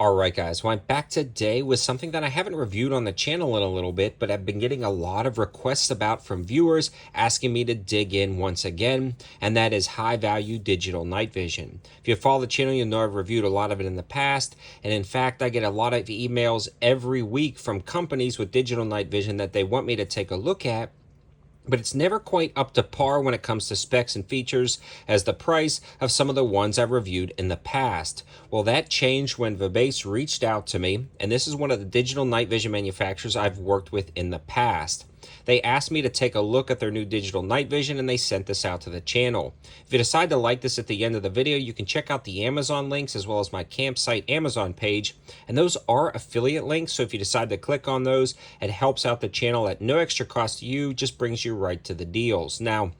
Alright guys, well I'm back today with something that I haven't reviewed on the channel in a little bit, but I've been getting a lot of requests about from viewers asking me to dig in once again, and that is high value digital night vision. If you follow the channel, you'll know I've reviewed a lot of it in the past, and in fact I get a lot of emails every week from companies with digital night vision that they want me to take a look at, but it's never quite up to par when it comes to specs and features as the price of some of the ones I've reviewed in the past. Well, that changed when Vibase reached out to me, and this is one of the digital night vision manufacturers I've worked with in the past. They asked me to take a look at their new digital night vision, and they sent this out to the channel. If you decide to like this at the end of the video, you can check out the Amazon links as well as my campsite Amazon page, and those are affiliate links, so if you decide to click on those, it helps out the channel at no extra cost to you, just brings you right to the deals. Now,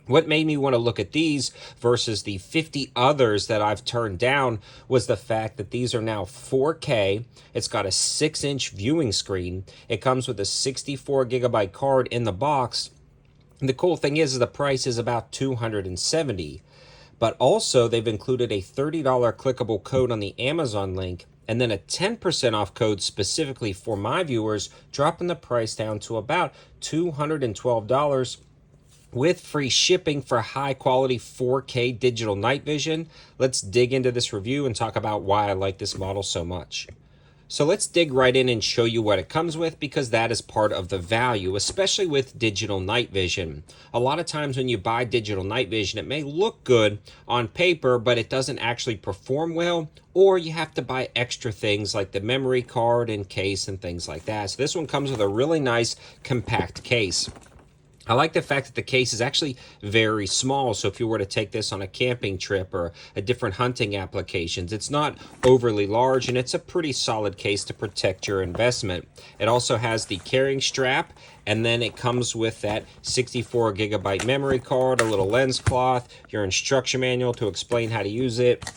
what made me want to look at these versus the 50 others that I've turned down was the fact that these are now 4K. It's got a 6-inch viewing screen. It comes with a 64 gigabyte card in the box. And the cool thing is the price is about $270. But also they've included a $30 clickable code on the Amazon link, and then a 10% off code specifically for my viewers, dropping the price down to about $212. With free shipping for high quality 4K digital night vision. Let's dig into this review and talk about why I like this model so much. So let's dig right in and show you what it comes with, because that is part of the value, especially with digital night vision. A lot of times when you buy digital night vision, it may look good on paper, but it doesn't actually perform well, or you have to buy extra things like the memory card and case and things like that. So this one comes with a really nice compact case. I like the fact that the case is actually very small, so if you were to take this on a camping trip or a different hunting applications, it's not overly large, and it's a pretty solid case to protect your investment. It also has the carrying strap, and then it comes with that 64 gigabyte memory card, a little lens cloth, your instruction manual to explain how to use it.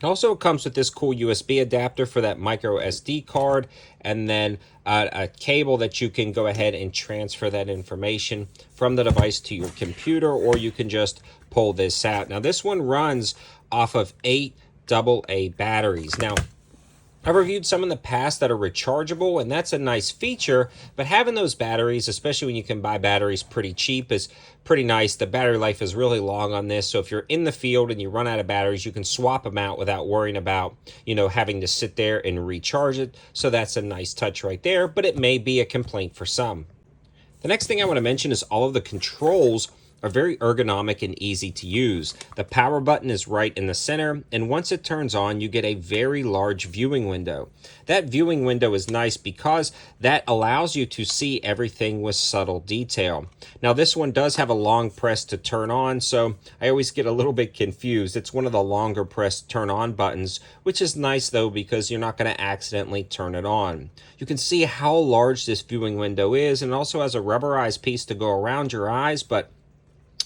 Also, it comes with this cool USB adapter for that micro SD card, and then a cable that you can go ahead and transfer that information from the device to your computer, or you can just pull this out. Now, this one runs off of 8 AA batteries. Now, I've reviewed some in the past that are rechargeable, and that's a nice feature, but having those batteries, especially when you can buy batteries pretty cheap, is pretty nice. The battery life is really long on this, so if you're in the field and you run out of batteries, you can swap them out without worrying about, having to sit there and recharge it. So that's a nice touch right there, but it may be a complaint for some. The next thing I want to mention is all of the controls are very ergonomic and easy to use. The power button is right in the center, and once it turns on, you get a very large viewing window. That viewing window is nice because that allows you to see everything with subtle detail. Now, this one does have a long press to turn on, so I always get a little bit confused. It's one of the longer press turn on buttons, which is nice though, because you're not going to accidentally turn it on. You can see how large this viewing window is, and it also has a rubberized piece to go around your eyes, but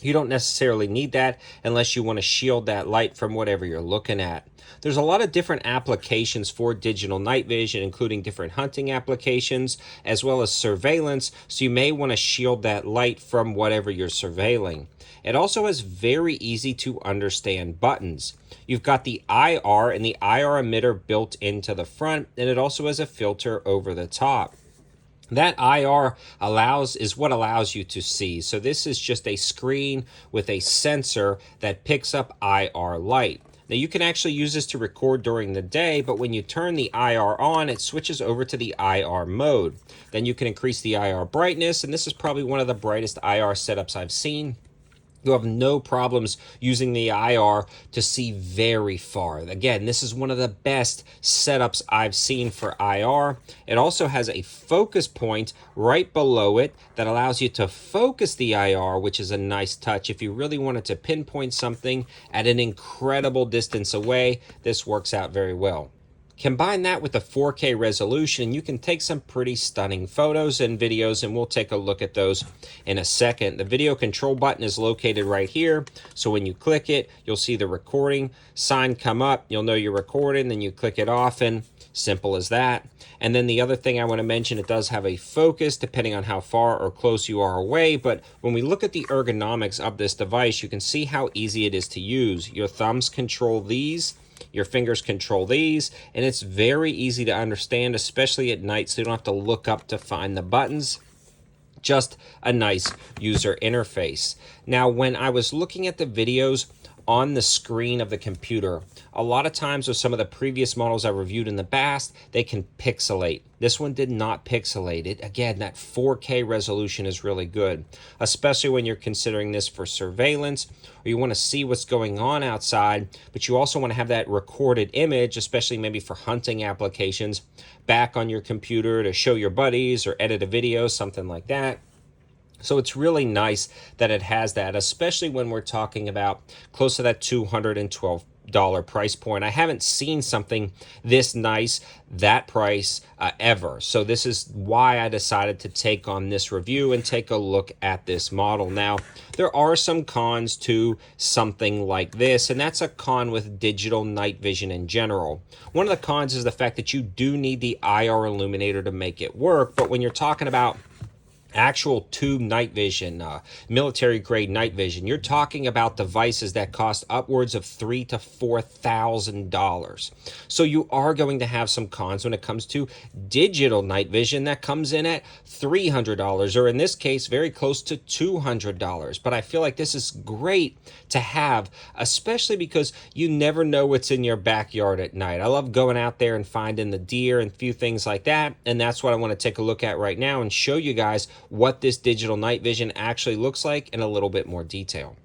you don't necessarily need that unless you want to shield that light from whatever you're looking at. There's a lot of different applications for digital night vision, including different hunting applications as well as surveillance, so you may want to shield that light from whatever you're surveilling. It also has very easy to understand buttons. You've got the IR and the IR emitter built into the front, and it also has a filter over the top. That IR is what allows you to see. So this is just a screen with a sensor that picks up IR light. Now, you can actually use this to record during the day, but when you turn the IR on, it switches over to the IR mode. Then you can increase the IR brightness, and this is probably one of the brightest IR setups I've seen. You'll have no problems using the IR to see very far. Again, this is one of the best setups I've seen for IR. It also has a focus point right below it that allows you to focus the IR, which is a nice touch. If you really wanted to pinpoint something at an incredible distance away, this works out very well. Combine that with the 4K resolution, you can take some pretty stunning photos and videos, and we'll take a look at those in a second. The video control button is located right here, so when you click it, you'll see the recording sign come up. You'll know you're recording, then you click it off, and simple as that. And then the other thing I want to mention, it does have a focus depending on how far or close you are away, but when we look at the ergonomics of this device, you can see how easy it is to use. Your thumbs control these, Your fingers control these, and it's very easy to understand, especially at night, so you don't have to look up to find the buttons. Just a nice user interface. Now, when I was looking at the videos on the screen of the computer, a lot of times with some of the previous models I reviewed in the past, they can pixelate. This one did not pixelate it. Again, that 4K resolution is really good, especially when you're considering this for surveillance, or you want to see what's going on outside, but you also want to have that recorded image, especially maybe for hunting applications, back on your computer to show your buddies or edit a video, something like that. So it's really nice that it has that, especially when we're talking about close to that $212 price point. I haven't seen something this nice, that price, ever. So this is why I decided to take on this review and take a look at this model. Now, there are some cons to something like this, and that's a con with digital night vision in general. One of the cons is the fact that you do need the IR illuminator to make it work, but when you're talking about actual tube night vision, military grade night vision, you're talking about devices that cost upwards of $3,000 to $4,000. So you are going to have some cons when it comes to digital night vision that comes in at $300, or in this case very close to $200. But I feel like this is great to have, especially because you never know what's in your backyard at night. I love going out there and finding the deer and a few things like that, and that's what I want to take a look at right now and show you guys what this digital night vision actually looks like in a little bit more detail.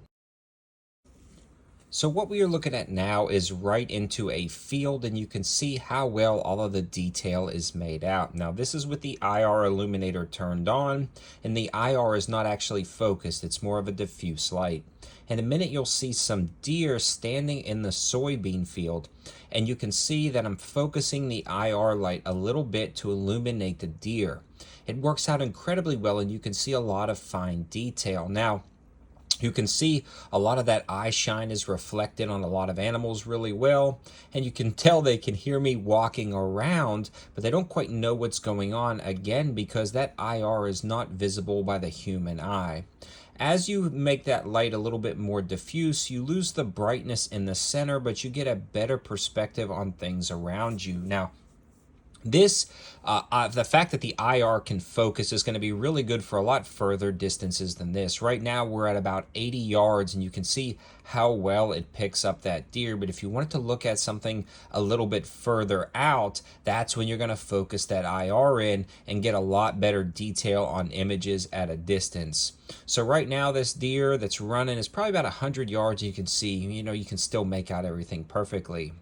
So what we are looking at now is right into a field, and you can see how well all of the detail is made out. Now this is with the IR illuminator turned on, and the IR is not actually focused, it's more of a diffuse light. In a minute you'll see some deer standing in the soybean field, and you can see that I'm focusing the IR light a little bit to illuminate the deer. It works out incredibly well, and you can see a lot of fine detail. Now, you can see a lot of that eye shine is reflected on a lot of animals really well, and you can tell they can hear me walking around, but they don't quite know what's going on, again, because that IR is not visible by the human eye. As you make that light a little bit more diffuse, you lose the brightness in the center, but you get a better perspective on things around you. Now, this, the fact that the IR can focus is going to be really good for a lot further distances than this. Right now we're at about 80 yards, and you can see how well it picks up that deer. But if you wanted to look at something a little bit further out, that's when you're going to focus that IR in and get a lot better detail on images at a distance. So right now this deer that's running is probably about 100 yards. You can see, you can still make out everything perfectly.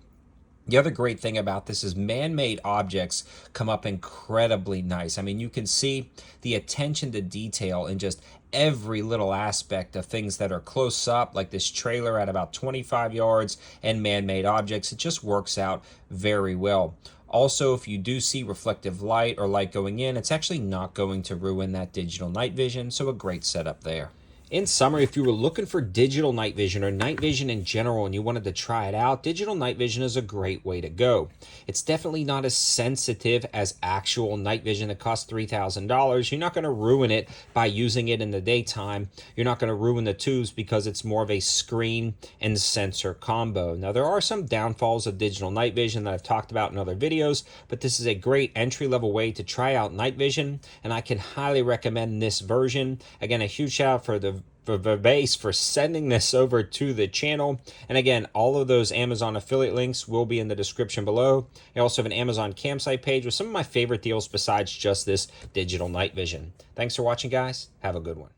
The other great thing about this is man-made objects come up incredibly nice. I mean, you can see the attention to detail in just every little aspect of things that are close up, like this trailer at about 25 yards, and man-made objects. It just works out very well. Also, if you do see reflective light or light going in, it's actually not going to ruin that digital night vision, so a great setup there. In summary, if you were looking for digital night vision or night vision in general and you wanted to try it out, digital night vision is a great way to go. It's definitely not as sensitive as actual night vision that costs $3,000. You're not going to ruin it by using it in the daytime. You're not going to ruin the tubes because it's more of a screen and sensor combo. Now, there are some downfalls of digital night vision that I've talked about in other videos, but this is a great entry-level way to try out night vision, and I can highly recommend this version. Again, a huge shout out for Verbase for sending this over to the channel. And again, all of those Amazon affiliate links will be in the description below. I also have an Amazon campsite page with some of my favorite deals besides just this digital night vision. Thanks for watching, guys. Have a good one.